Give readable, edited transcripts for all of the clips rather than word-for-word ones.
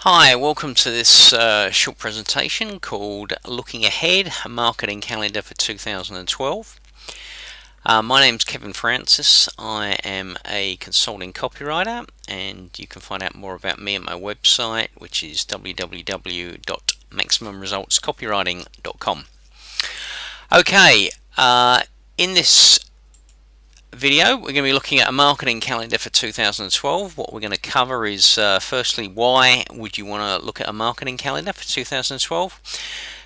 Hi, welcome to this short presentation called Looking Ahead, a Marketing Calendar for 2012. My name's Kevin Francis. I am a consulting copywriter, and you can find out more about me at my website, which is www.maximumresultscopywriting.com. Okay, in this video we're going to be looking at a marketing calendar for 2012. What we're going to cover is firstly, why would you want to look at a marketing calendar for 2012?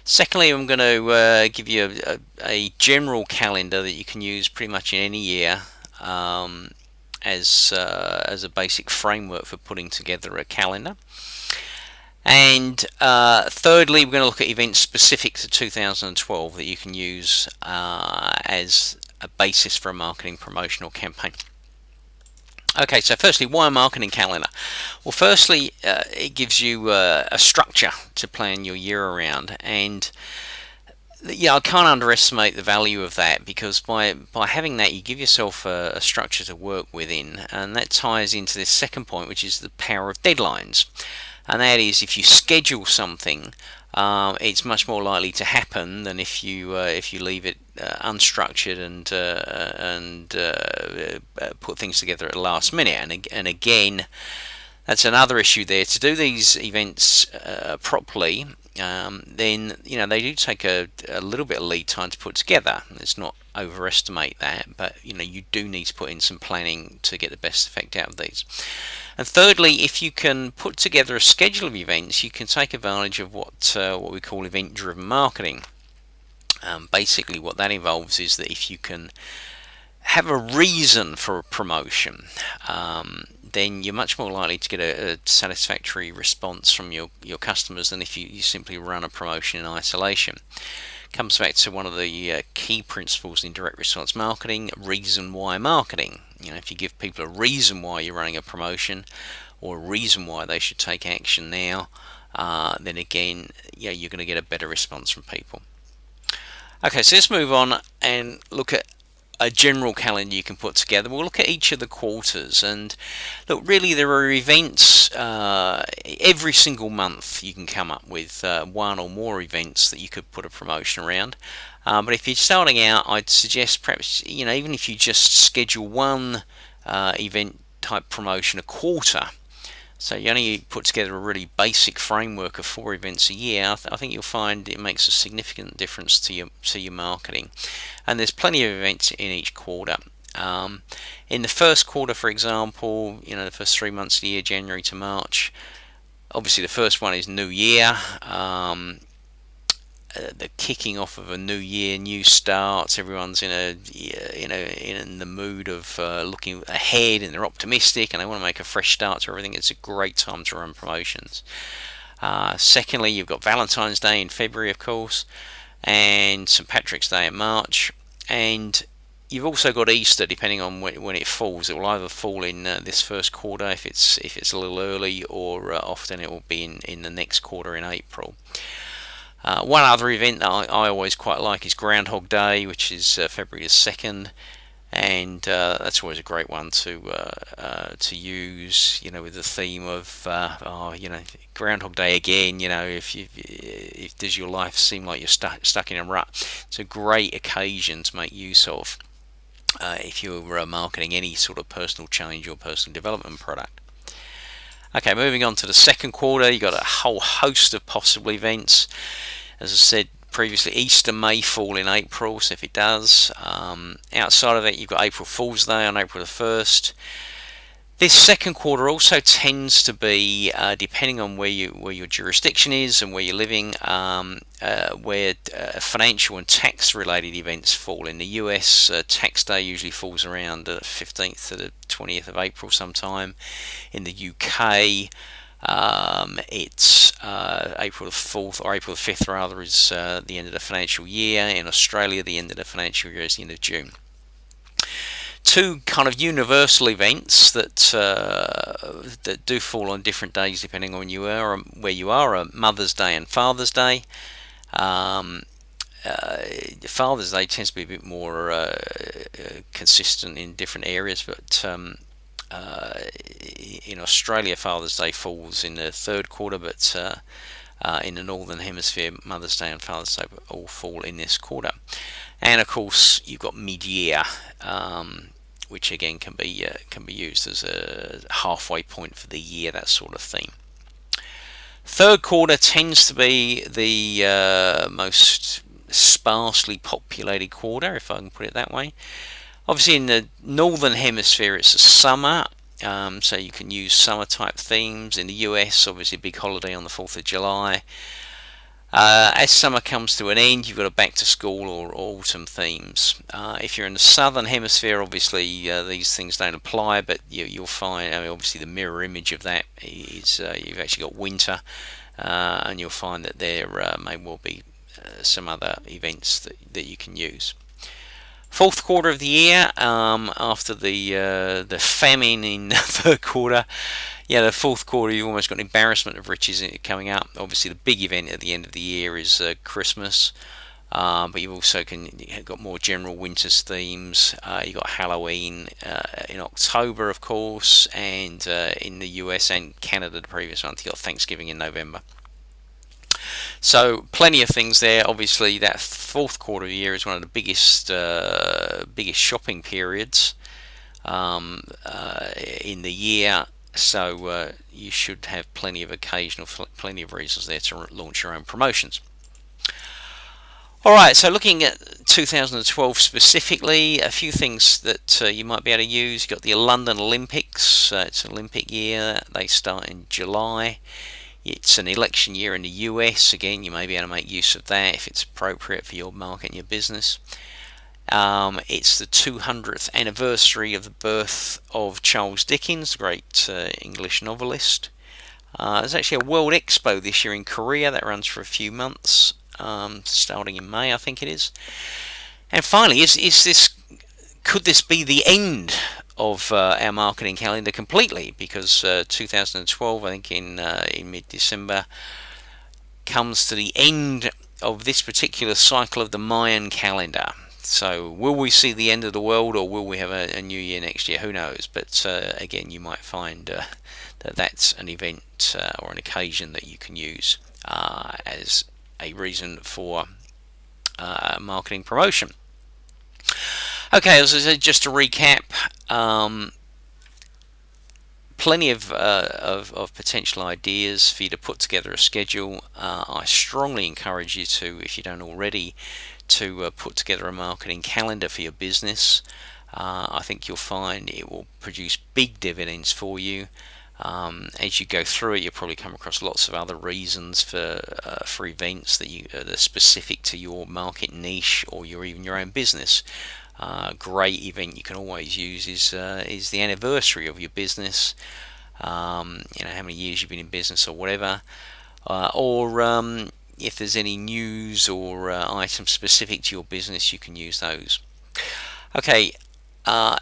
Secondly, I'm going to give you a general calendar that you can use pretty much in any year as a basic framework for putting together a calendar. And thirdly, we're going to look at events specific to 2012 that you can use as a basis for a marketing promotional campaign. Okay, so firstly, why a marketing calendar? Well, firstly, it gives you a structure to plan your year around, and I can't underestimate the value of that, because by having that, you give yourself a structure to work within, and that ties into this second point, which is the power of deadlines. And that is, if you schedule something, it's much more likely to happen than if you leave it unstructured and put things together at the last minute. And again, that's another issue there. To do these events properly, then they do take a little bit of lead time to put together. Let's not overestimate that, but you do need to put in some planning to get the best effect out of these. And thirdly, if you can put together a schedule of events, you can take advantage of what we call event-driven marketing. Basically, what that involves is that if you can have a reason for a promotion, then you're much more likely to get a satisfactory response from your customers than if you simply run a promotion in isolation. Comes back to one of the key principles in direct response marketing: reason why marketing. If you give people a reason why you're running a promotion, or a reason why they should take action now, then again, you're going to get a better response from people. Okay, so let's move on and look at a general calendar you can put together. We'll look at each of the quarters, and look, really there are events every single month. You can come up with one or more events that you could put a promotion around, but if you're starting out, I'd suggest perhaps even if you just schedule one event type promotion a quarter. So you only put together a really basic framework of 4 events a year. I think you'll find it makes a significant difference to your marketing. And there's plenty of events in each quarter. In the first quarter, for example, the first 3 months of the year, January to March, obviously the first one is New Year. The kicking off of a new year, new starts. Everyone's in the mood of looking ahead, and they're optimistic, and they want to make a fresh start to everything. It's a great time to run promotions. Secondly, you've got Valentine's Day in February, of course, and St. Patrick's Day in March, and you've also got Easter, depending on when it falls. It will either fall in this first quarter if it's a little early, or often it will be in the next quarter in April. One other event that I always quite like is Groundhog Day, which is February the 2nd, and that's always a great one to use, with the theme of Groundhog Day again. If does your life seem like you're stuck in a rut? It's a great occasion to make use of if you're marketing any sort of personal change or personal development product. Okay, moving on to the second quarter, you've got a whole host of possible events. As I said previously, Easter may fall in April, so if it does, outside of that, you've got April Fool's Day on April the 1st. This second quarter also tends to be, depending on where your jurisdiction is and where you're living, where financial and tax related events fall. In the US, tax day usually falls around the 15th to the 20th of April sometime. In the UK, it's April the 4th, or April the 5th rather, is the end of the financial year. In Australia, the end of the financial year is the end of June. Two kind of universal events that do fall on different days depending on where you are Mother's Day and Father's Day. Father's Day tends to be a bit more consistent in different areas, but in Australia, Father's Day falls in the third quarter, but in the Northern Hemisphere, Mother's Day and Father's Day all fall in this quarter. And of course, you've got mid-year, which again can be used as a halfway point for the year, that sort of thing. Third quarter tends to be the most sparsely populated quarter, if I can put it that way. Obviously, in the Northern Hemisphere, it's the summer, so you can use summer type themes. In the US, obviously, a big holiday on the 4th of July. As summer comes to an end, you've got a back to school or autumn themes. If you're in the southern hemisphere, obviously these things don't apply, but you'll find, I mean, obviously the mirror image of that is you've actually got winter, and you'll find that there may well be some other events that you can use. Fourth quarter of the year, after the famine in the third quarter, the fourth quarter you've almost got an embarrassment of riches coming up. Obviously, the big event at the end of the year is Christmas, but you've also got more general winter's themes. You've got Halloween in October, of course, and in the US and Canada the previous month you've got Thanksgiving in November. So plenty of things there. Obviously, that fourth quarter of the year is one of the biggest shopping periods in the year. So you should have plenty of reasons there to launch your own promotions. Alright, so looking at 2012 specifically, a few things that you might be able to use. You've got the London Olympics. It's an Olympic year. They start in July. It's an election year in the US. Again, you may be able to make use of that if it's appropriate for your market and your business. It's the 200th anniversary of the birth of Charles Dickens, the great English novelist. There's actually a World Expo this year in Korea that runs for a few months, starting in May, I think it is. And finally, could this be the end of our marketing calendar completely? Because 2012, I think in mid-December, comes to the end of this particular cycle of the Mayan calendar. So will we see the end of the world, or will we have a new year next year? Who knows? But again, you might find that that's an event or an occasion that you can use as a reason for marketing promotion. Okay, as I said, just to recap, plenty of potential ideas for you to put together a schedule. I strongly encourage you to, if you don't already, to put together a marketing calendar for your business. I think you'll find it will produce big dividends for you. As you go through it, you'll probably come across lots of other reasons for events that are specific to your market niche or even your own business. Great event you can always use is the anniversary of your business. How many years you've been in business or whatever, or if there's any news or items specific to your business, you can use those. Okay,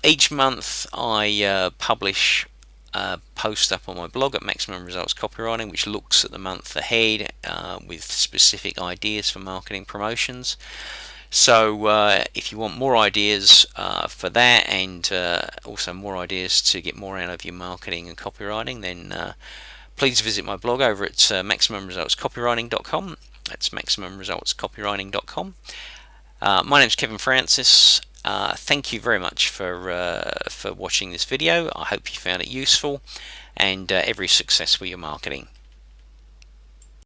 each month I publish a post up on my blog at Maximum Results Copywriting, which looks at the month ahead with specific ideas for marketing promotions. So if you want more ideas for that, and also more ideas to get more out of your marketing and copywriting, then please visit my blog over at MaximumResultsCopywriting.com. That's MaximumResultsCopywriting.com. My name's Kevin Francis. Thank you very much for watching this video. I hope you found it useful, and every success with your marketing.